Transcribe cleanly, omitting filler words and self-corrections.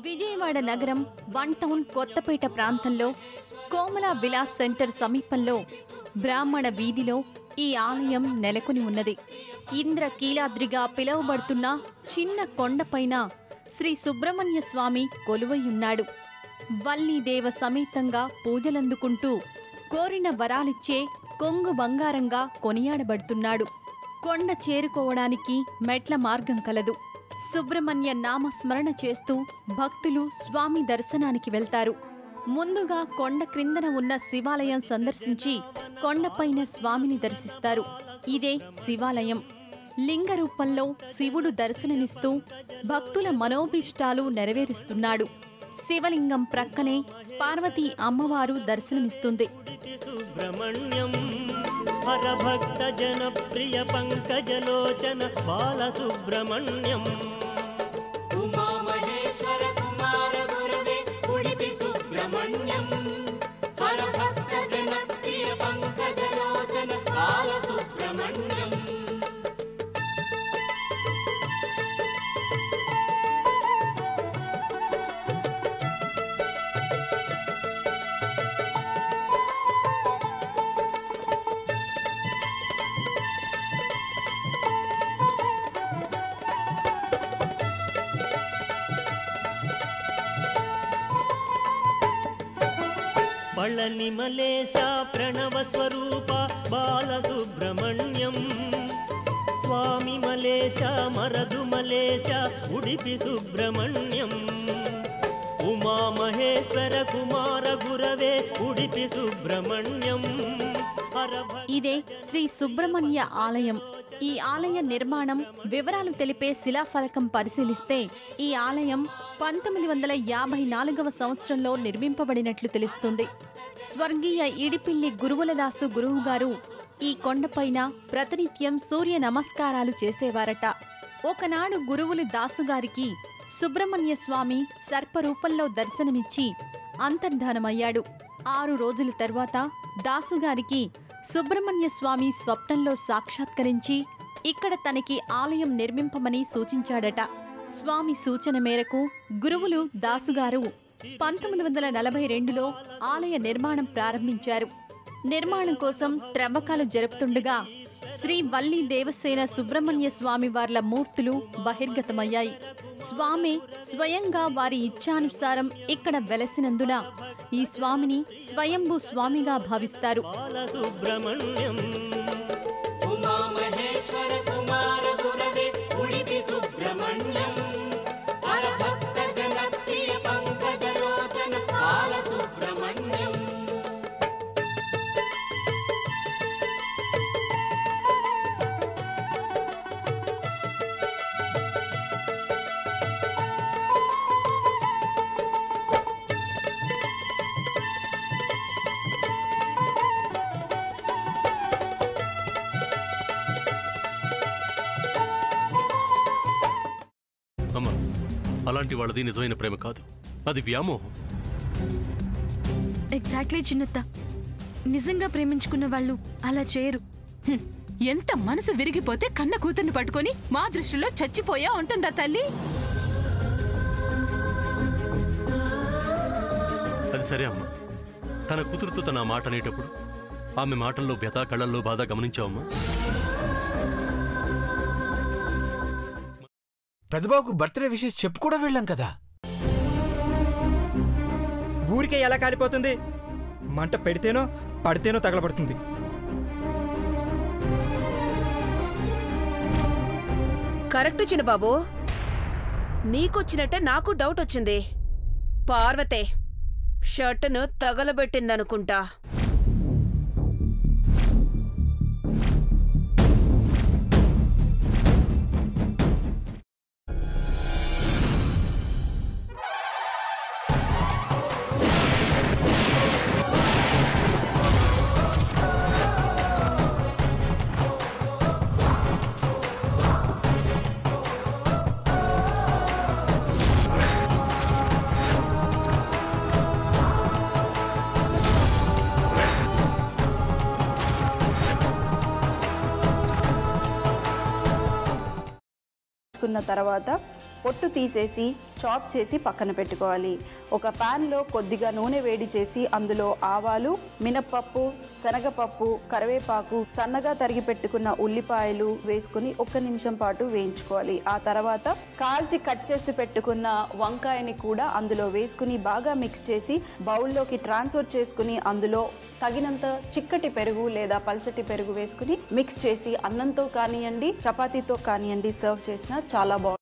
విజయవాడ నగరం 1 టౌన్ కొత్తపేట ప్రాంతంలో కోమల విలాస్ సెంటర్ సమీపంలో బ్రాహ్మణ వీధిలో ఈ ఆలయం నెలకొని ఉన్నది. ఇంద్రకీలాద్రిగా పిలువబడుతున్న చిన్న కొండపైన శ్రీ సుబ్రహ్మణ్య స్వామి కొలువైయున్నాడు. వల్లీదేవ సమేతంగా పూజలందుకుంటూ కోరిన వరాలిచ్చే కొంగు బంగారంగా కొనియాడబడుతున్నాడు. కొండ చేరుకోవడానికి మెట్ల మార్గం కలదు. సుబ్రహ్మణ్య నామస్మరణ చేస్తూ భక్తులు స్వామి దర్శనానికి వెళ్తారు. ముందుగా కొండ క్రిందన ఉన్న శివాలయం సందర్శించి కొండపైన స్వామిని దర్శిస్తారు. ఇదే శివాలయం. లింగ రూపంలో శివుడు దర్శనమిస్తూ భక్తుల మనోభీష్టాలు నెరవేరుస్తున్నాడు. శివలింగం ప్రక్కనే పార్వతీ అమ్మవారు దర్శనమిస్తుంది. హరభక్త జనప్రియ పంకజలోచన బాలసుబ్రహ్మణ్యం ఉమామహేశ్వర కుమార గురవే ఉడిపి సుబ్రహ్మణ్యం హరభక్త జనప్రియ పంకజలోచన బాలసుబ్రహ్మణ్యం. పళనిమలేశ ప్రణవ స్వరూప బాలసుబ్రహ్మణ్యం స్వామి మలేశ మరదు మలేశ ఉడిపి సుబ్రహ్మణ్యం ఉమామహేశ్వర కుమార గురవే ఉడిపి సుబ్రహ్మణ్యం. ఇదే శ్రీ సుబ్రహ్మణ్య ఆలయం. ఈ ఆలయ నిర్మాణం వివరాలు తెలిపే శిలాఫలకం పరిశీలిస్తే ఈ ఆలయం 1954వ సంవత్సరంలో నిర్మింపబడినట్లు తెలుస్తుంది. స్వర్గీయ ఇడిపిల్లి గురువులదాసు గురువుగారు ఈ కొండపైన ప్రతినిత్యం సూర్య నమస్కారాలు చేసేవారట. ఒకనాడు గురువులు దాసుగారికి సుబ్రహ్మణ్య స్వామి సర్పరూపంలో దర్శనమిచ్చి అంతర్ధానమయ్యాడు. 6 రోజుల తర్వాత దాసుగారికి సుబ్రహ్మణ్య స్వామి స్వప్నంలో సాక్షాత్కరించి ఇక్కడ తనకి ఆలయం నిర్మింపమని సూచించాడట. స్వామి సూచన మేరకు గురువులు దాసుగారు 1942లో ఆలయ నిర్మాణం ప్రారంభించారు. నిర్మాణం కోసం త్రవ్వకాలు జరుపుతుండగా శ్రీ వల్లి దేవసేన సుబ్రహ్మణ్య స్వామి వార్ల మూర్తులు బహిర్గతమయ్యాయి. స్వామి స్వయంగా వారి ఇచ్ఛానుసారం ఇక్కడ వెలసినందున ఈ స్వామిని స్వయంభూ స్వామిగా భావిస్తారు. ఉమామహేశ్వర కుమార గురవే ఉడిపి సుబ్రహ్మణ్యం హరభక్త జనప్రియ పంకజలోచన బాలసుబ్రహ్మణ్యం. అమ్మా, అలాంటి వాళ్ళది నిజమైన ప్రేమ కాదు, అది వ్యామోహం. ఎగ్జాక్ట్లీ చిన్నత్త, నిజంగా ప్రేమించుకున్న వాళ్ళు అలా చేయరు. ఎంత మనసు విరిగిపోతే కన్న కూతుర్ని పట్టుకొని మా దృష్టిలో చచ్చిపోయా ఉంటుందా తల్లి? అది సరే అమ్మా, తన కూతురుతో తన మాట అనేటప్పుడు ఆమె మాటల్లో వ్యథ, కళ్ళల్లో బాధ గమనించావమ్మా? పెద్దబాబుకు బర్త్డే విషెస్ చెప్పు కూడా వెళ్ళాం కదా. ఊరికే ఎలా కాలిపోతుంది? మంట పెడితేనో పడితేనో తగలబడుతుంది. కరెక్ట్ చిన్నబాబు, నీకొచ్చినట్టే నాకు డౌట్ వచ్చింది. పార్వతే షర్టును తగలబెట్టిందనుకుంటా. తర్వాత పొట్టు తీసేసి చాప్ చేసి పక్కన పెట్టుకోవాలి. ఒక ప్యాన్లో కొద్దిగా నూనె వేడి చేసి అందులో ఆవాలు, మినప్పప్పు, శనగపప్పు, కరివేపాకు, సన్నగా తరిగి పెట్టుకున్న ఉల్లిపాయలు వేసుకుని 1 నిమిషం పాటు వేయించుకోవాలి. ఆ తర్వాత కాల్చి కట్ చేసి పెట్టుకున్న వంకాయని కూడా అందులో వేసుకుని బాగా మిక్స్ చేసి బౌల్లోకి ట్రాన్స్ఫర్ చేసుకుని అందులో తగినంత చిక్కటి పెరుగు లేదా పల్చటి పెరుగు వేసుకుని మిక్స్ చేసి అన్నంతో కానివ్వండి, చపాతీతో కానివ్వండి సర్వ్ చేసినా చాలా బాగుంటుంది.